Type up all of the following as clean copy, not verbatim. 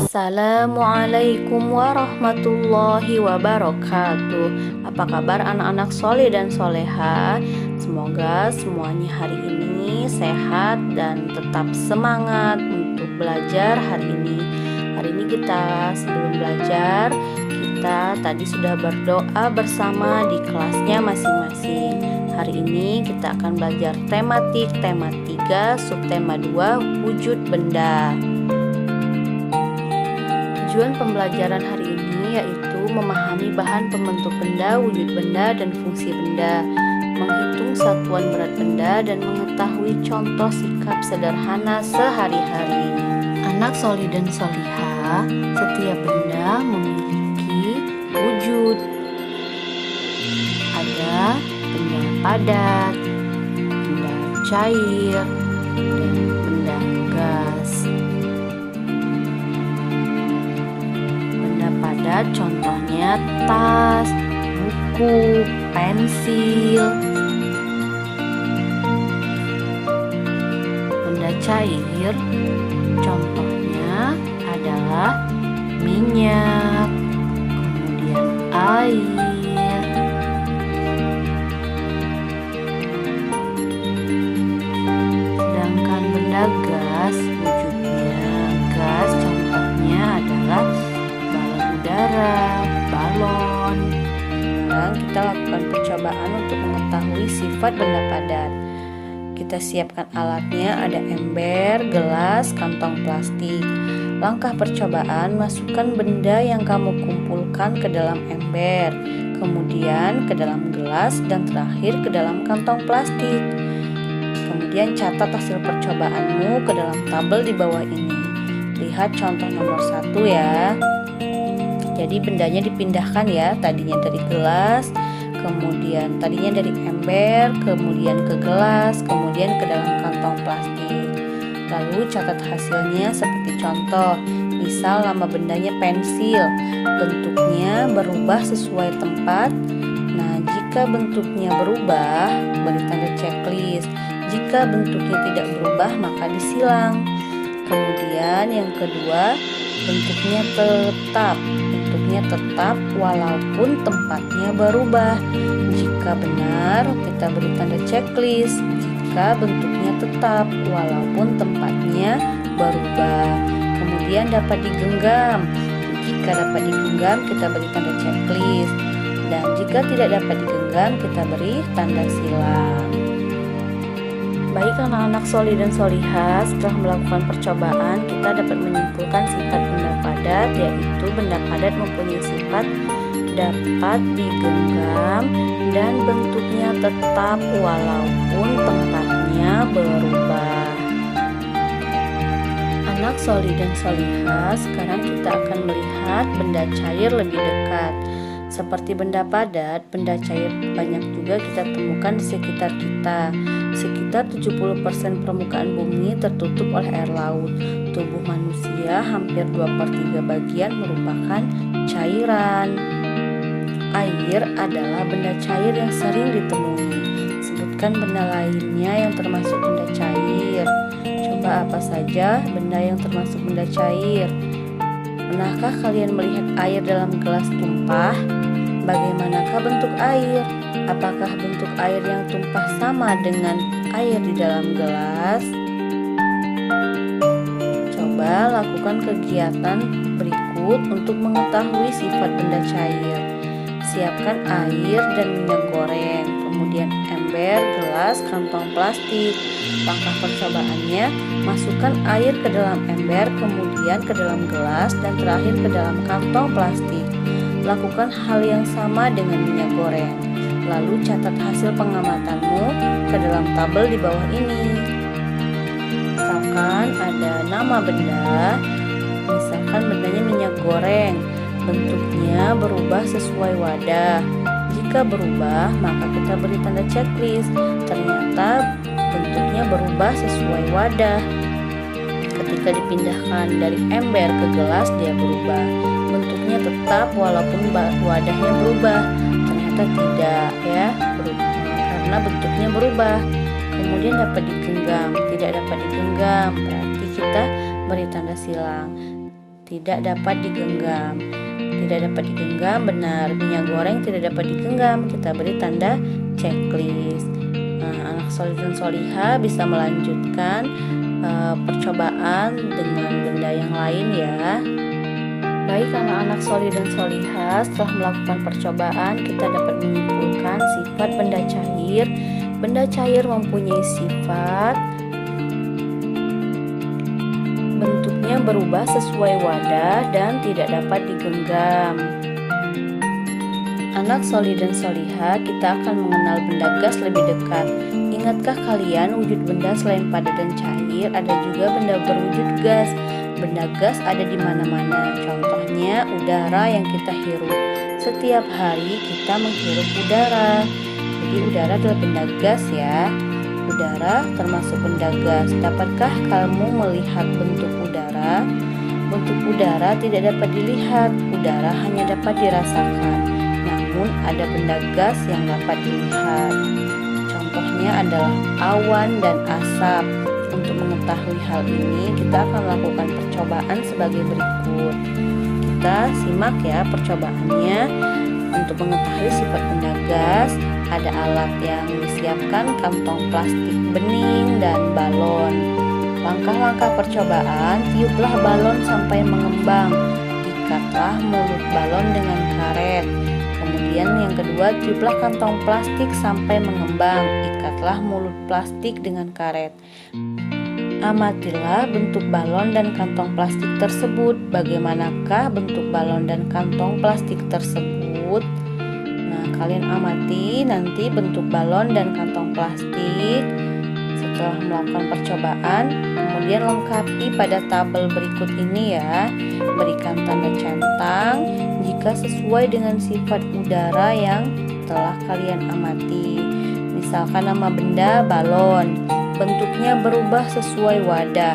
Assalamualaikum warahmatullahi wabarakatuh. Apa kabar anak-anak soleh dan soleha? Semoga semuanya hari ini sehat dan tetap semangat untuk belajar hari ini. Hari ini kita sebelum belajar, kita tadi sudah berdoa bersama di kelasnya masing-masing. Hari ini kita akan belajar tematik, tema 3, subtema 2, wujud benda. Tujuan pembelajaran hari ini yaitu memahami bahan pembentuk benda, wujud benda, dan fungsi benda, menghitung satuan berat benda, dan mengetahui contoh sikap sederhana sehari-hari. Anak solih dan solihah, setiap benda memiliki wujud. Ada benda padat, benda cair, dan benda gas. Padat contohnya tas, buku, pensil. Benda cair contohnya adalah minyak, kemudian air. Sedangkan benda gas wujudnya gas contohnya adalah udara, balon. Sekarang kita lakukan percobaan untuk mengetahui sifat benda padat. Kita siapkan alatnya, ada ember, gelas, kantong plastik. Langkah percobaan, masukkan benda yang kamu kumpulkan ke dalam ember, kemudian ke dalam gelas, dan terakhir ke dalam kantong plastik. Kemudian catat hasil percobaanmu ke dalam tabel di bawah ini. Lihat contoh nomor 1 ya. Jadi bendanya dipindahkan ya, tadinya dari gelas, kemudian tadinya dari ember, kemudian ke gelas, kemudian ke dalam kantong plastik. Lalu catat hasilnya seperti contoh. Misal nama bendanya pensil, bentuknya berubah sesuai tempat. Nah, jika bentuknya berubah, beri tanda checklist. Jika bentuknya tidak berubah, maka disilang. Kemudian yang kedua, bentuknya tetap. Bentuknya tetap walaupun tempatnya berubah. Jika benar, kita beri tanda checklist. Jika bentuknya tetap walaupun tempatnya berubah. Kemudian dapat digenggam. Jika dapat digenggam, kita beri tanda checklist. Dan jika tidak dapat digenggam, kita beri tanda silang. Baik anak-anak solih dan solihah, setelah melakukan percobaan kita dapat menyimpulkan sifat benda padat, yaitu benda padat mempunyai sifat dapat digenggam dan bentuknya tetap walaupun tempatnya berubah. Anak solih dan solihah, sekarang kita akan melihat benda cair lebih dekat. Seperti benda padat, benda cair banyak juga kita temukan di sekitar kita. Sekitar 70% permukaan bumi tertutup oleh air laut. Tubuh manusia hampir 2/3 bagian merupakan cairan. Air adalah benda cair yang sering ditemui. Sebutkan benda lainnya yang termasuk benda cair. Coba apa saja benda yang termasuk benda cair? Pernahkah kalian melihat air dalam gelas tumpah? Bagaimanakah bentuk air? Apakah bentuk air yang tumpah sama dengan air di dalam gelas? Coba lakukan kegiatan berikut untuk mengetahui sifat benda cair. Siapkan air dan minyak goreng, kemudian ember, gelas, kantong plastik. Langkah percobaannya, masukkan air ke dalam ember, kemudian ke dalam gelas, dan terakhir ke dalam kantong plastik. Lakukan hal yang sama dengan minyak goreng. Lalu catat hasil pengamatanmu ke dalam tabel di bawah ini. Misalkan ada nama benda, misalkan bendanya minyak goreng. Bentuknya berubah sesuai wadah. Jika berubah, maka kita beri tanda checklist. Ternyata bentuknya berubah sesuai wadah. Ketika dipindahkan dari ember ke gelas, dia berubah. Bentuknya tetap walaupun wadahnya berubah. Ternyata tidak ya, karena bentuknya berubah. Kemudian dapat digenggam, tidak dapat digenggam, berarti kita beri tanda silang. tidak dapat digenggam. Tidak dapat digenggam, benar. Minyak goreng tidak dapat digenggam, kita beri tanda checklist. Nah, anak solih dan solihah bisa melanjutkan percobaan dengan benda yang lain ya. Baik anak-anak solih dan solihah, setelah melakukan percobaan kita dapat menyimpulkan sifat benda cair. Benda cair mempunyai sifat bentuknya berubah sesuai wadah dan tidak dapat digenggam. Anak solih dan solihah, kita akan mengenal benda gas lebih dekat. Ingatkah kalian wujud benda selain padat dan cair ada juga benda berwujud gas? Benda gas ada di mana-mana. Contohnya udara yang kita hirup. Setiap hari kita menghirup udara. Jadi udara adalah benda gas ya. Udara termasuk benda gas. Dapatkah kamu melihat bentuk udara? Bentuk udara tidak dapat dilihat. Udara hanya dapat dirasakan. Namun ada benda gas yang dapat dilihat. Contohnya adalah awan dan asap. Untuk mengetahui hal ini, kita akan melakukan percobaan sebagai berikut. Kita simak ya percobaannya. Untuk mengetahui sifat benda gas, ada alat yang disiapkan, kantong plastik bening dan balon. Langkah-langkah percobaan, tiuplah balon sampai mengembang. Ikatlah mulut balon dengan karet. Kemudian yang kedua, tiuplah kantong plastik sampai mengembang. Ikatlah mulut plastik dengan karet. Amatilah bentuk balon dan kantong plastik tersebut. Bagaimanakah bentuk balon dan kantong plastik tersebut? Nah, kalian amati nanti bentuk balon dan kantong plastik. Setelah melakukan percobaan, kemudian lengkapi pada tabel berikut ini ya. Berikan tanda centang jika sesuai dengan sifat udara yang telah kalian amati. Misalkan nama benda balon. Bentuknya berubah sesuai wadah.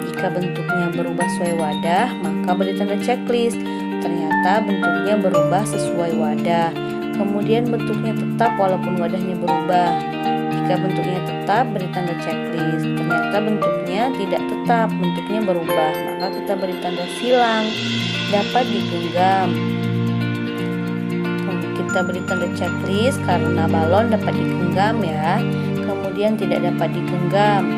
Jika bentuknya berubah sesuai wadah, maka beri tanda checklist. Ternyata bentuknya berubah sesuai wadah. Kemudian bentuknya tetap walaupun wadahnya berubah. Jika bentuknya tetap, beri tanda checklist. Ternyata bentuknya tidak tetap, bentuknya berubah. Maka kita beri tanda silang, dapat digenggam. Kita beri tanda checklist karena balon dapat digenggam ya. Kemudian tidak dapat digenggam,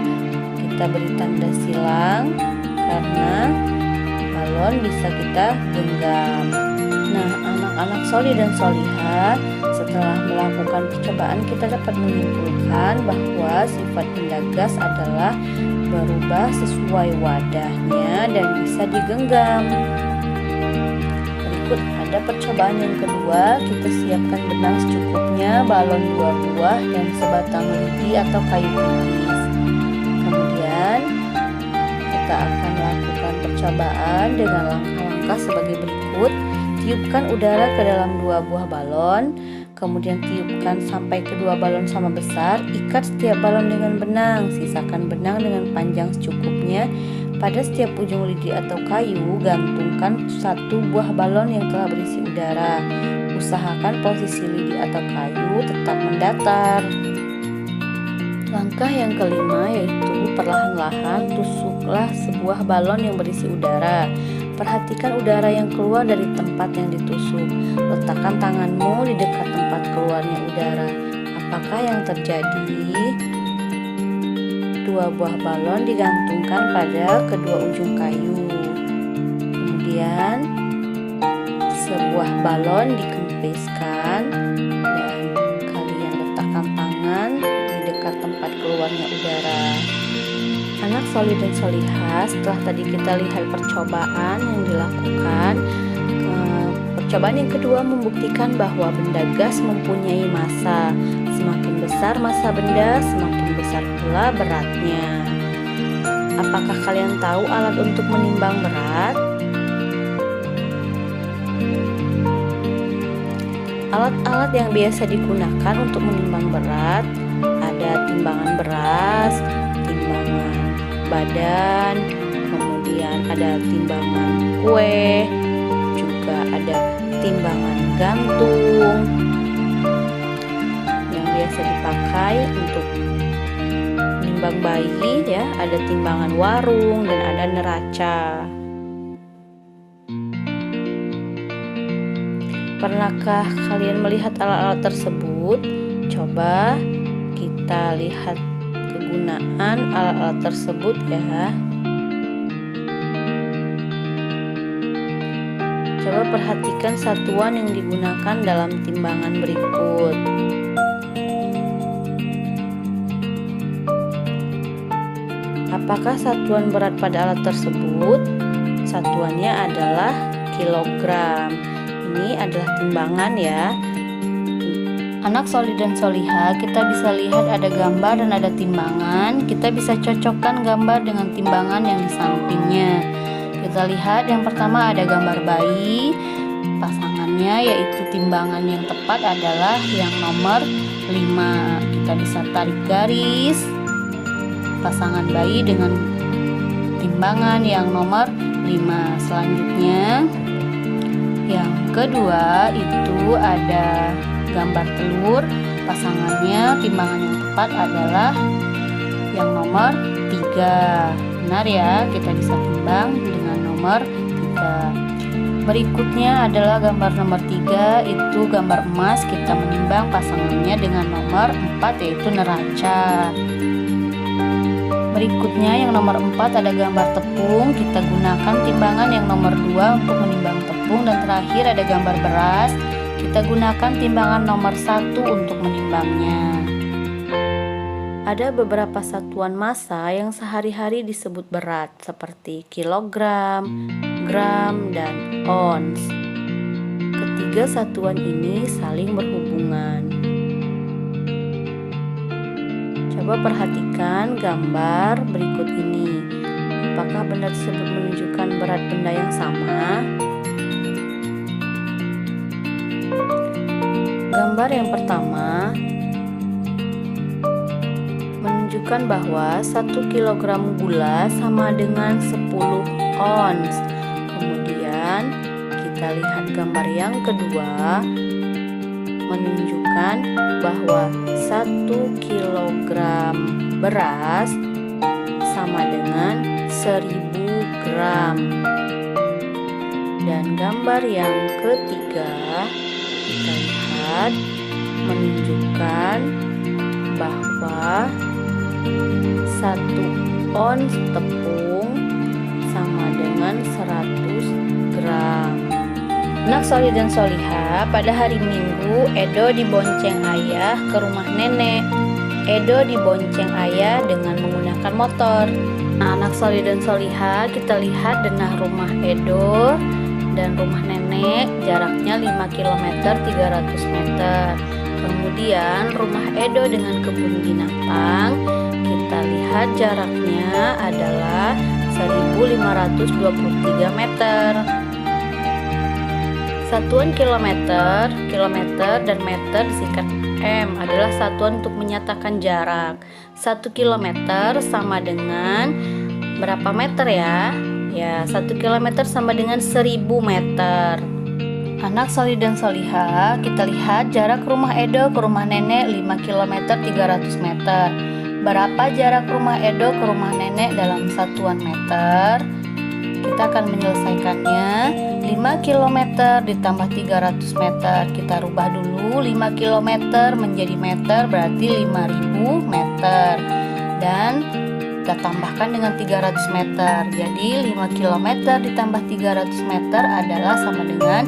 kita beri tanda silang karena balon bisa kita genggam. Nah, anak-anak solih dan solihah, setelah melakukan percobaan kita dapat menyimpulkan bahwa sifat benda gas adalah berubah sesuai wadahnya dan bisa digenggam. Berikut ada percobaan yang kedua. Kita siapkan benang secukupnya, balon 2 buah dan sebatang lidi atau kayu tipis. Kemudian kita akan melakukan percobaan dengan langkah-langkah sebagai berikut. Tiupkan udara ke dalam 2 buah balon. Kemudian tiupkan sampai kedua balon sama besar. Ikat setiap balon dengan benang. Sisakan benang dengan panjang secukupnya. Pada setiap ujung lidi atau kayu, gantungkan 1 buah balon yang telah berisi udara. Usahakan posisi lidi atau kayu tetap mendatar. Langkah yang kelima yaitu perlahan-lahan tusuklah sebuah balon yang berisi udara. Perhatikan udara yang keluar dari tempat yang ditusuk. Letakkan tanganmu di dekat tempat keluarnya udara. Apakah yang terjadi? 2 buah balon digantungkan pada kedua ujung kayu. Kemudian sebuah balon dikempiskan dan kalian letakkan tangan di dekat tempat keluarnya udara. Anak solih dan solihah, setelah tadi kita lihat percobaan yang dilakukan, percobaan yang kedua membuktikan bahwa benda gas mempunyai massa. Semakin besar massa benda, semakin besar pula beratnya. Apakah kalian tahu alat untuk menimbang berat? Alat-alat yang biasa digunakan untuk menimbang berat ada timbangan beras, timbangan badan, kemudian ada timbangan kue, juga ada timbangan gantung yang biasa dipakai untuk menimbang bayi ya, ada timbangan warung dan ada neraca. Pernahkah kalian melihat alat-alat tersebut? Coba kita lihat kegunaan alat-alat tersebut ya. Coba perhatikan satuan yang digunakan dalam timbangan berikut. Apakah satuan berat pada alat tersebut? Satuannya adalah kilogram. Ini adalah timbangan ya. Anak solid dan soliha, kita bisa lihat ada gambar dan ada timbangan. Kita bisa cocokkan gambar dengan timbangan yang di sampingnya. Kita lihat yang pertama ada gambar bayi. Pasangannya yaitu timbangan yang tepat adalah yang nomor 5. Kita bisa tarik garis pasangan bayi dengan timbangan yang nomor 5. Selanjutnya yang kedua itu ada gambar telur. Pasangannya timbangan yang tepat adalah yang nomor 3. Benar ya, kita bisa timbang dengan nomor 3. Berikutnya adalah gambar nomor 3, itu gambar emas. Kita menimbang pasangannya dengan nomor 4 yaitu neraca. Berikutnya yang nomor 4 ada gambar tepung. Kita gunakan timbangan yang nomor 2 untuk menimbang tepung. Dan terakhir ada gambar beras. Kita gunakan timbangan nomor 1 untuk menimbangnya. Ada beberapa satuan massa yang sehari-hari disebut berat seperti kilogram, gram, dan ons. Ketiga satuan ini saling berhubungan. Coba perhatikan gambar berikut ini. Apakah benda tersebut menunjukkan berat benda yang sama? Gambar yang pertama menunjukkan bahwa 1 kilogram gula sama dengan 10 ons. Kemudian kita lihat gambar yang kedua menunjukkan bahwa 1 kilogram beras sama dengan 1000 gram. Dan gambar yang ketiga kita lihat menunjukkan bahwa 1 ons tepung sama dengan 100 gram. Anak solid dan soliha, pada hari Minggu Edo dibonceng ayah ke rumah nenek. Edo dibonceng ayah dengan menggunakan motor. Nah, anak solid dan soliha, kita lihat denah rumah Edo dan rumah nenek jaraknya 5 km 300 meter. Kemudian rumah Edo dengan kebun binatang kita lihat jaraknya adalah 1523 meter. Satuan kilometer, dan meter disingkat M adalah satuan untuk menyatakan jarak. 1 kilometer sama dengan berapa meter ya? Ya, 1 kilometer sama dengan 1000 meter. Anak solid dan soliha, kita lihat jarak rumah Edo ke rumah nenek 5 km 300 meter. Berapa jarak rumah Edo ke rumah nenek dalam satuan meter? Kita akan menyelesaikannya. 5 km ditambah 300 meter. Kita rubah dulu 5 km menjadi meter, berarti 5000 meter. Dan kita tambahkan dengan 300 meter. Jadi 5 km ditambah 300 meter adalah sama dengan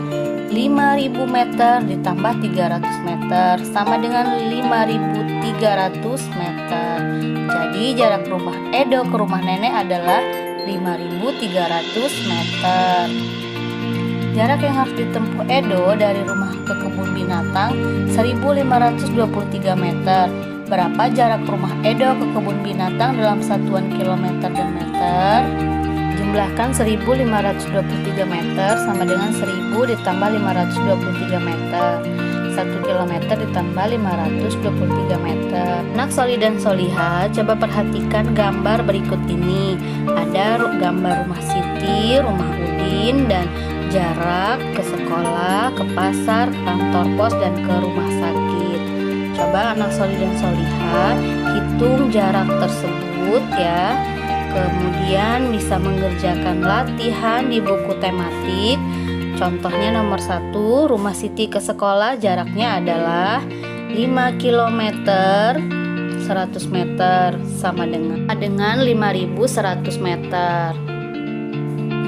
5000 meter ditambah 300 meter sama dengan 5300 meter. Jadi jarak rumah Edo ke rumah nenek adalah 5300 meter. Jarak yang harus ditempuh Edo dari rumah ke kebun binatang 1523 meter. Berapa jarak rumah Edo ke kebun binatang dalam satuan kilometer dan meter? Jumlahkan 1523 meter sama dengan 1000 ditambah 523 meter. 1 kilometer ditambah 523 meter. Anak solid dan soliha, coba perhatikan gambar berikut ini. Ada gambar rumah Siti, rumah Udin, dan jarak ke sekolah, ke pasar, kantor pos, dan ke rumah sakit. Coba anak solid dan soliha hitung jarak tersebut ya. Kemudian bisa mengerjakan latihan di buku tematik. Contohnya nomor 1, rumah Siti ke sekolah jaraknya adalah 5 km 100 meter sama dengan 5.100 meter.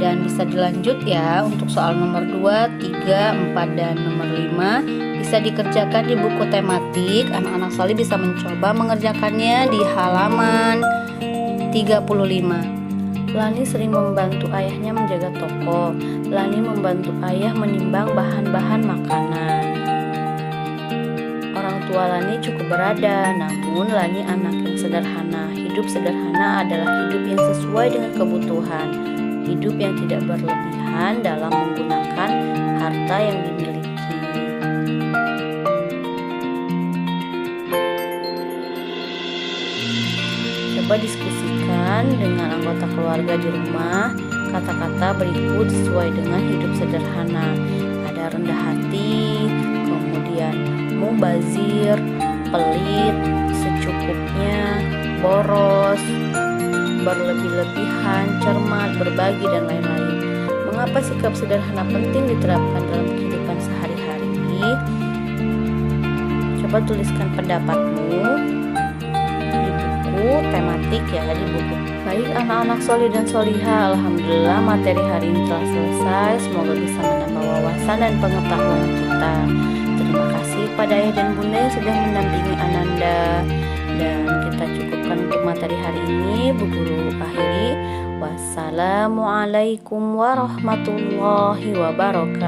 Dan bisa dilanjut ya untuk soal nomor 2, 3, 4, dan nomor 5 bisa dikerjakan di buku tematik. Anak-anak Solih bisa mencoba mengerjakannya di halaman 35. Lani sering membantu ayahnya menjaga toko. Lani membantu ayah menimbang bahan-bahan makanan. Orang tua Lani cukup berada, namun Lani anak yang sederhana. Hidup sederhana adalah hidup yang sesuai dengan kebutuhan. Hidup yang tidak berlebihan dalam menggunakan harta yang dimiliki. Coba diskusikan dengan anggota keluarga di rumah. Kata-kata berikut sesuai dengan hidup sederhana. Ada rendah hati, kemudian mubazir, pelit, secukupnya, boros, berlebih-lebihan, cermat, berbagi, dan lain-lain. Mengapa sikap sederhana penting diterapkan dalam kehidupan sehari-hari? Coba tuliskan pendapatmu di buku tematik ya, di buku. Baik anak-anak solih dan solihah, alhamdulillah materi hari ini telah selesai. Semoga bisa menambah wawasan dan pengetahuan kita. Terima kasih pada ayah dan bunda yang sudah mendampingi Ananda. Dan kita cukupkan untuk materi hari ini. Bu Guru akhiri. Wassalamualaikum warahmatullahi wabarakatuh.